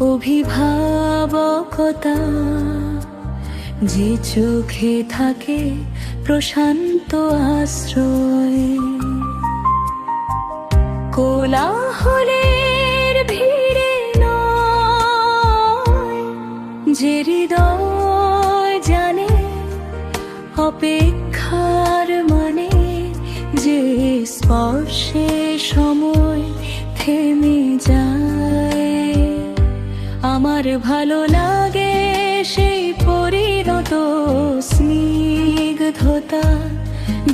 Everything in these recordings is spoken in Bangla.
অভিভাবকতা, যে চোখে থাকে প্রশান্ত আশ্রয়। কোলাহলের ভিড়ে নয়, যে হৃদয় জানে অপেক্ষার মানে, যে স্পর্শে সময় থেমে যায়। আমার ভালো লাগে সেই পরিণত স্নিগ্ধতা,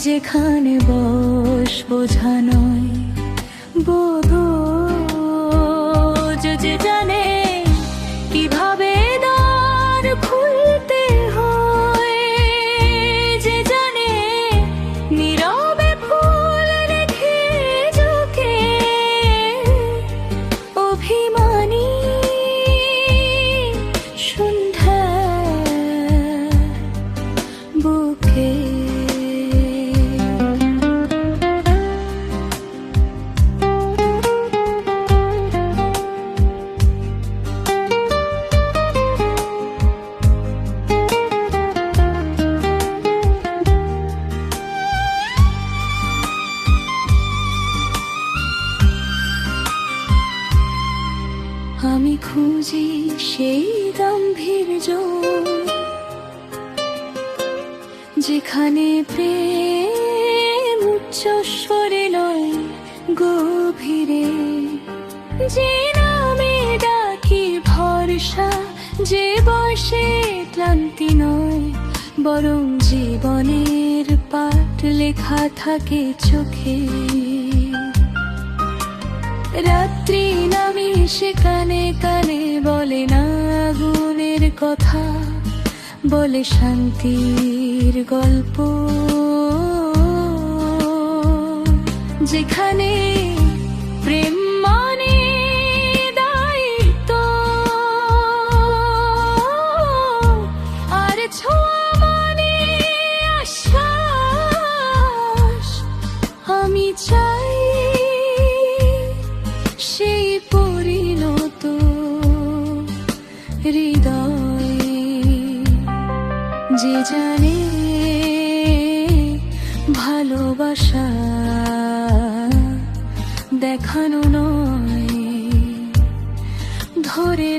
যেখানে বয়স বোঝা নয়, বোধ যে জানে কিভাবে দ্বার খুলতে হয়, যে জানে নীরবে ফুল রেখে ঝুঁকে অভিমানী সন্ধ্যা বুকে। আমি খুঁজি সেই গাম্ভীর্য, যেখানে প্রেম উচ্চস্বরে নয় গভীরে, যে নামে ডাকি ভরসা, যে বসে ক্লান্তি নয়, বরং জীবনের পাঠ লেখা থাকে চোখে। রাত্রি নামি সে কানে কানে বলে না আগুনের কথা, বলে শান্তির গল্প, যেখানে প্রেম মানে দায়িত্ব আর ছোঁয়া মানে আশ্বাস। আমি চাই সেই পরিণত হৃদয়, যে জানে ভালোবাসা দেখানো নয়, ধরে